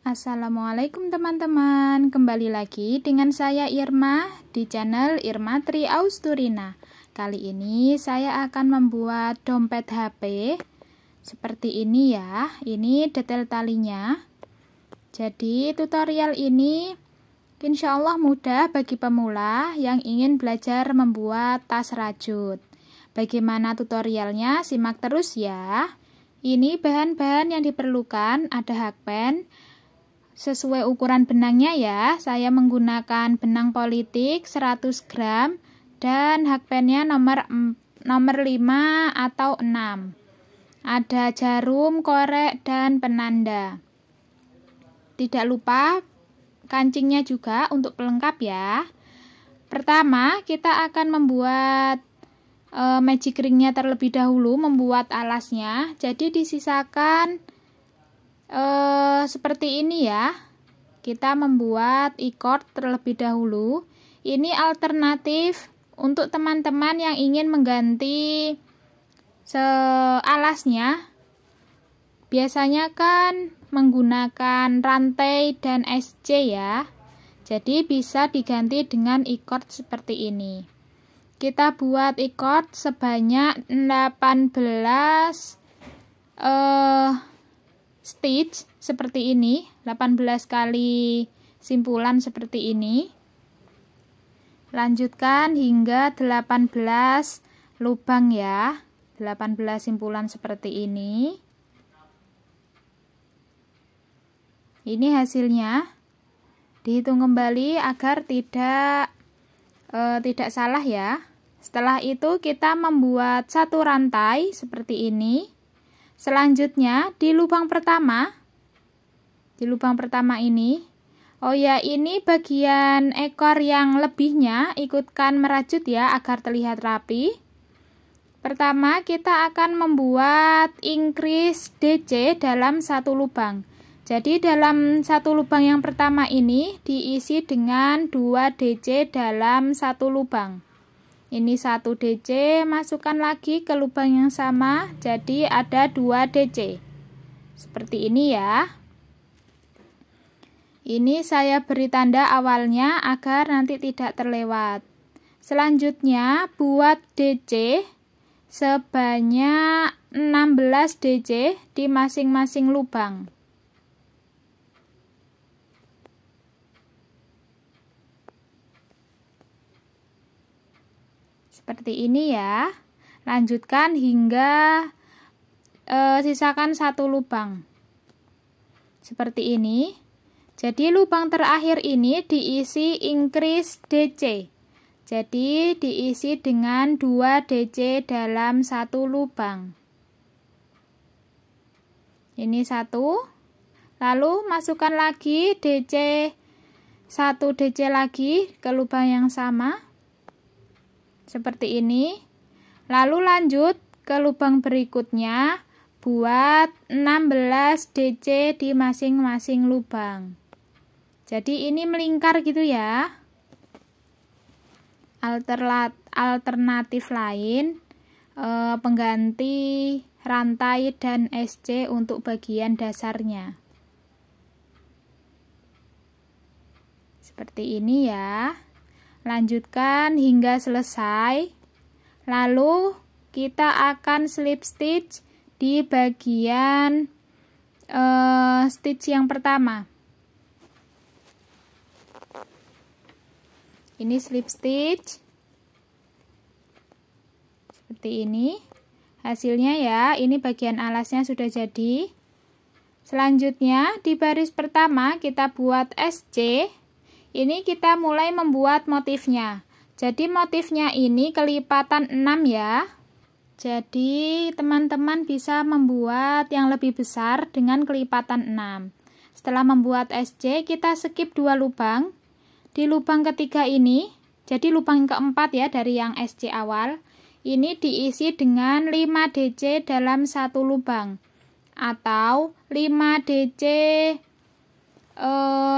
Assalamualaikum teman-teman, kembali lagi dengan saya Irma di channel Irma Tri Austurina. Kali ini saya akan membuat dompet HP seperti ini ya. Ini detail talinya. Jadi tutorial ini insya Allah mudah bagi pemula yang ingin belajar membuat tas rajut. Bagaimana tutorialnya? Simak terus ya. Ini bahan-bahan yang diperlukan, ada hakpen sesuai ukuran benangnya ya. Saya menggunakan benang politik 100 gram dan hakpennya nomor 5 atau 6. Ada jarum, korek, dan penanda. Tidak lupa kancingnya juga untuk pelengkap ya. Pertama kita akan membuat magic ringnya terlebih dahulu, membuat alasnya. Jadi disisakan seperti ini ya. Kita membuat i-cord terlebih dahulu. Ini alternatif untuk teman-teman yang ingin mengganti alasnya. Biasanya kan menggunakan rantai dan SC ya. Jadi bisa diganti dengan i-cord seperti ini. Kita buat i-cord sebanyak 18 stitch seperti ini, 18 kali simpulan seperti ini. Lanjutkan hingga 18 lubang ya, 18 simpulan seperti ini. Ini hasilnya. Dihitung kembali agar tidak salah ya. Setelah itu kita membuat satu rantai seperti ini. Selanjutnya di lubang pertama ini, oh ya, ini bagian ekor yang lebihnya ikutkan merajut ya agar terlihat rapi. Pertama kita akan membuat increase DC dalam satu lubang. Jadi dalam satu lubang yang pertama ini diisi dengan 2 DC dalam satu lubang. Ini 1 DC, masukkan lagi ke lubang yang sama, jadi ada 2 DC. Seperti ini ya. Ini saya beri tanda awalnya agar nanti tidak terlewat. Selanjutnya buat DC sebanyak 16 DC di masing-masing lubang. Seperti ini ya. Lanjutkan hingga sisakan satu lubang. Seperti ini. Jadi lubang terakhir ini diisi increase DC. Jadi diisi dengan 2 DC dalam satu lubang. Ini satu. Lalu masukkan lagi DC 1 DC lagi ke lubang yang sama. Seperti ini. Lalu lanjut ke lubang berikutnya, buat 16 DC di masing-masing lubang. Jadi ini melingkar gitu ya. Alternatif lain, pengganti rantai dan SC untuk bagian dasarnya. Seperti ini ya. Lanjutkan hingga selesai. Lalu kita akan slip stitch di bagian stitch yang pertama. Ini slip stitch seperti ini hasilnya ya. Ini bagian alasnya sudah jadi. Selanjutnya di baris pertama kita buat SC. Ini kita mulai membuat motifnya. Jadi motifnya ini kelipatan 6 ya. Jadi teman-teman bisa membuat yang lebih besar dengan kelipatan 6. Setelah membuat SC, kita skip 2 lubang. Di lubang ketiga ini, jadi lubang keempat ya dari yang SC awal, ini diisi dengan 5 DC dalam satu lubang. Atau 5 DC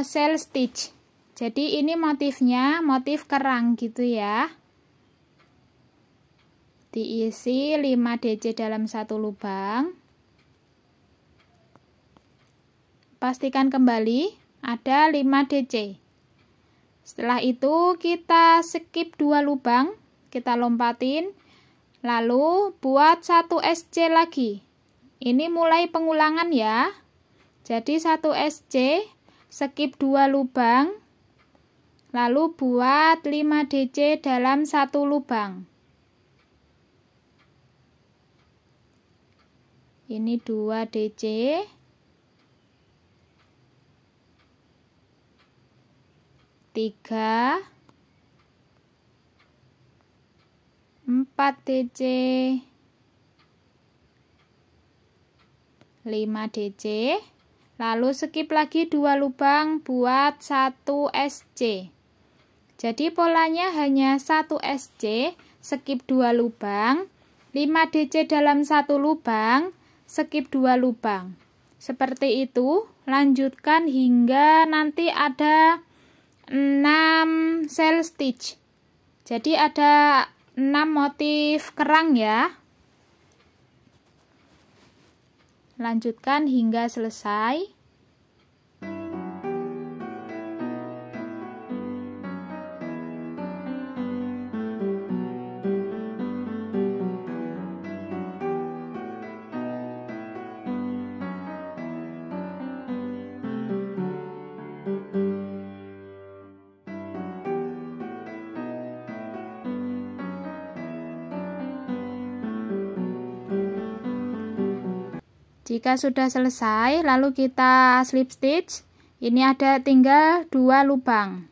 shell stitch. Jadi ini motifnya motif kerang gitu ya. Diisi 5 DC dalam satu lubang. pastikan kembali ada 5 DC. Setelah itu kita skip 2 lubang, kita lompatin, lalu buat 1 SC lagi. Ini mulai pengulangan ya. Jadi 1 SC, skip 2 lubang, lalu buat 5 DC dalam 1 lubang. Ini 2 DC. 3, 4 DC, 5 DC, lalu skip lagi 2 lubang buat 1 SC. Jadi polanya hanya 1 SC, skip 2 lubang, 5 DC dalam 1 lubang, skip 2 lubang. Seperti itu, lanjutkan hingga nanti ada 6 shell stitch. Jadi ada 6 motif kerang ya. Lanjutkan hingga selesai. Jika sudah selesai, lalu kita slip stitch. Ini ada tinggal 2 lubang.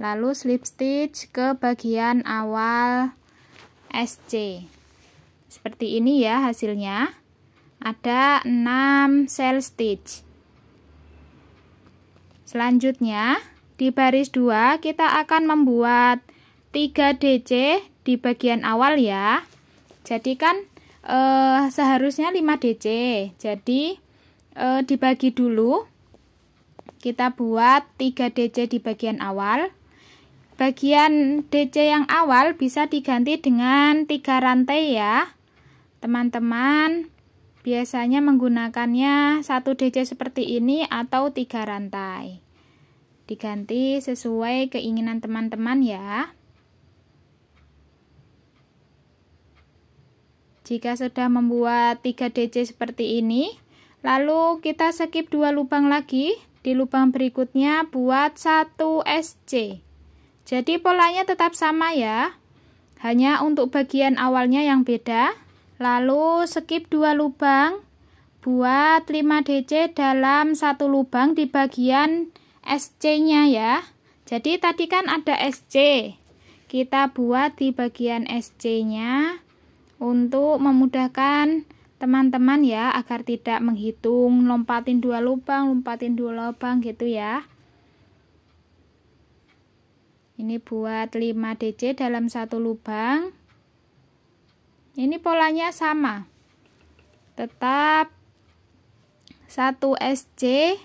Lalu slip stitch ke bagian awal SC. Seperti ini ya hasilnya. Ada 6 shell stitch. Selanjutnya, di baris 2 kita akan membuat 3 DC di bagian awal ya. Jadi kan seharusnya 5 DC, jadi dibagi dulu, kita buat 3 DC di bagian awal. Bagian DC yang awal bisa diganti dengan 3 rantai ya teman-teman. Biasanya menggunakannya 1 DC seperti ini atau 3 rantai, diganti sesuai keinginan teman-teman ya. Jika sudah membuat 3 DC seperti ini, lalu kita skip 2 lubang lagi. Di lubang berikutnya buat 1 SC. Jadi polanya tetap sama ya. Hanya untuk bagian awalnya yang beda. Lalu skip 2 lubang, buat 5 DC dalam 1 lubang di bagian SC-nya ya. Jadi tadi kan ada SC. Kita buat di bagian SC-nya. Untuk memudahkan teman-teman ya, agar tidak menghitung lompatin 2 lubang gitu ya. Ini buat 5 DC dalam 1 lubang. Ini polanya sama. Tetap 1 SC,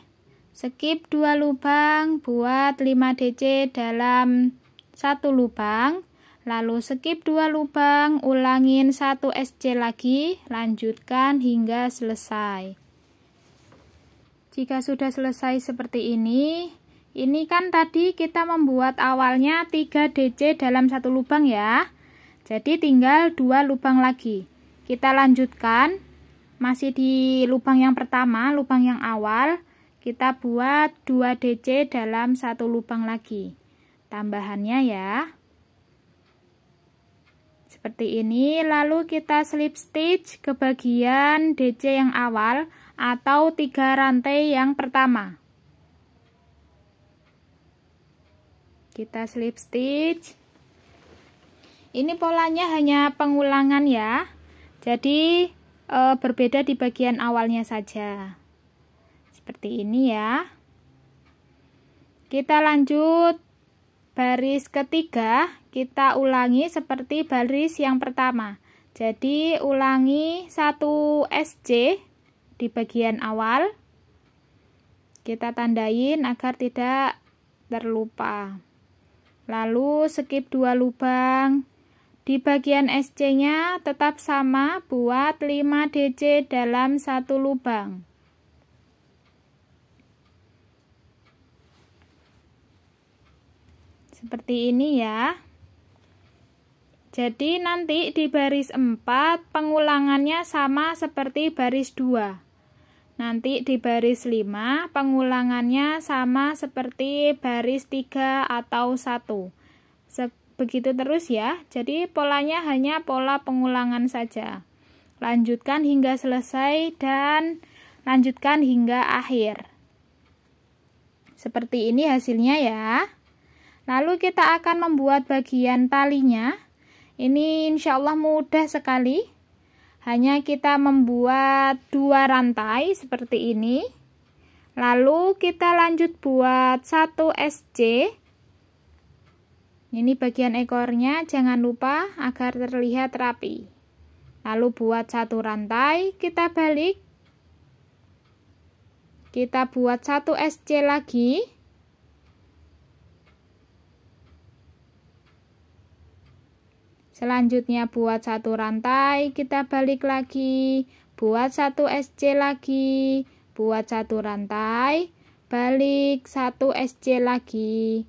skip 2 lubang, buat 5 DC dalam 1 lubang. Lalu skip 2 lubang, ulangin 1 SC lagi, lanjutkan hingga selesai. Jika sudah selesai seperti ini kan tadi kita membuat awalnya 3 DC dalam 1 lubang ya. Jadi tinggal 2 lubang lagi. Kita lanjutkan, masih di lubang yang pertama, lubang yang awal, kita buat 2 DC dalam 1 lubang lagi. Tambahannya ya. Seperti ini, lalu kita slip stitch ke bagian DC yang awal atau 3 rantai yang pertama. Kita slip stitch. Ini polanya hanya pengulangan ya. Jadi berbeda di bagian awalnya saja. Seperti ini ya. Kita lanjut baris ketiga, kita ulangi seperti baris yang pertama. Jadi ulangi 1 SC di bagian awal. Kita tandain agar tidak terlupa. Lalu skip 2 lubang. Di bagian SC-nya tetap sama, buat 5 DC dalam 1 lubang. Seperti ini ya. Jadi nanti di baris 4 pengulangannya sama seperti baris 2. Nanti di baris 5 pengulangannya sama seperti baris 3 atau 1. Begitu terus ya. Jadi polanya hanya pola pengulangan saja. Lanjutkan hingga selesai dan lanjutkan hingga akhir. Seperti ini hasilnya ya. Lalu kita akan membuat bagian talinya. Ini insya Allah mudah sekali. Hanya kita membuat 2 rantai seperti ini. Lalu kita lanjut buat 1 SC. Ini bagian ekornya, jangan lupa agar terlihat rapi. Lalu buat 1 rantai, kita balik. Kita buat 1 SC lagi. Selanjutnya buat 1 rantai, kita balik lagi, buat 1 SC lagi, buat 1 rantai, balik 1 SC lagi,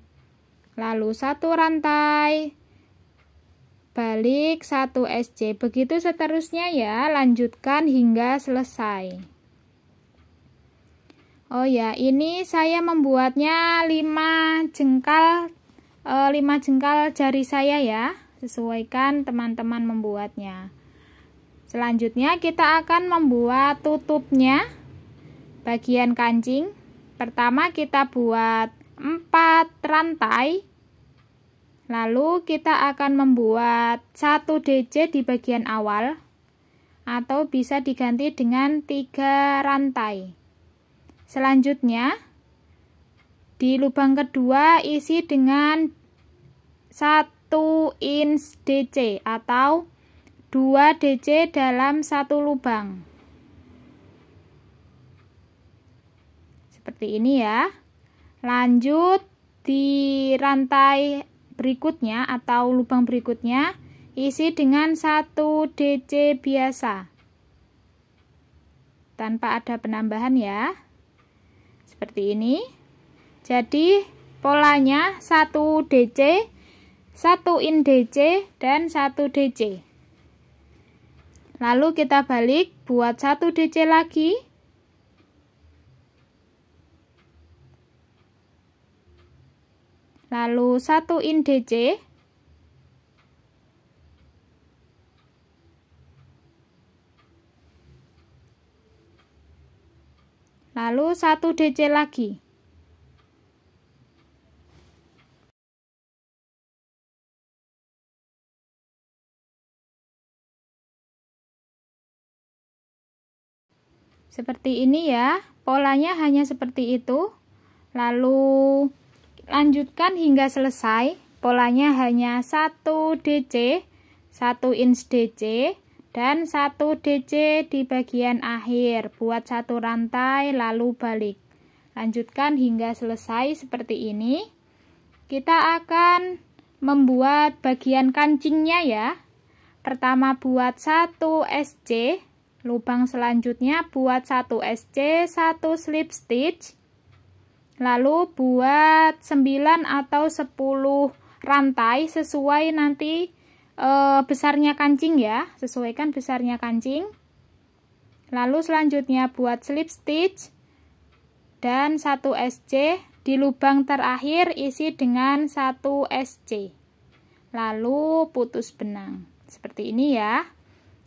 lalu 1 rantai, balik 1 SC. Begitu seterusnya ya, lanjutkan hingga selesai. Oh ya, ini saya membuatnya 5 jengkal jari saya ya. Sesuaikan teman-teman membuatnya. Selanjutnya kita akan membuat tutupnya bagian kancing. Pertama kita buat 4 rantai. Lalu kita akan membuat 1 DC di bagian awal, atau bisa diganti dengan 3 rantai. Selanjutnya di lubang kedua isi dengan 1 inch DC atau 2 DC dalam 1 lubang. Seperti ini ya. Lanjut di rantai berikutnya atau lubang berikutnya isi dengan 1 DC biasa. Tanpa ada penambahan ya. Seperti ini. Jadi polanya 1 DC, 1 in DC dan 1 DC. Lalu kita balik buat 1 DC lagi. Lalu 1 in DC. Lalu 1 DC lagi. Seperti ini ya, polanya hanya seperti itu. Lalu lanjutkan hingga selesai. Polanya hanya 1 DC, 1 inch DC, dan 1 DC di bagian akhir. Buat 1 rantai lalu balik. Lanjutkan hingga selesai seperti ini. Kita akan membuat bagian kancingnya ya. Pertama buat 1 SC. Lubang selanjutnya buat 1 SC, 1 slip stitch. Lalu buat 9 atau 10 rantai sesuai nanti besarnya kancing ya. Sesuaikan besarnya kancing. Lalu selanjutnya buat slip stitch dan 1 SC. Di lubang terakhir isi dengan 1 SC. Lalu putus benang. Seperti ini ya.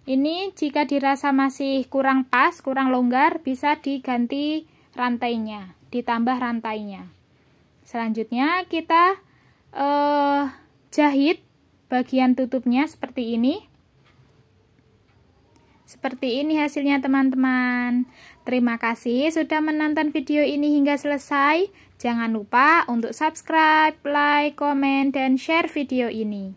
Ini jika dirasa masih kurang pas, kurang longgar, bisa diganti rantainya, ditambah rantainya. Selanjutnya kita jahit bagian tutupnya seperti ini. Seperti ini hasilnya teman-teman. Terima kasih sudah menonton video ini hingga selesai. Jangan lupa untuk subscribe, like, komen, dan share video ini.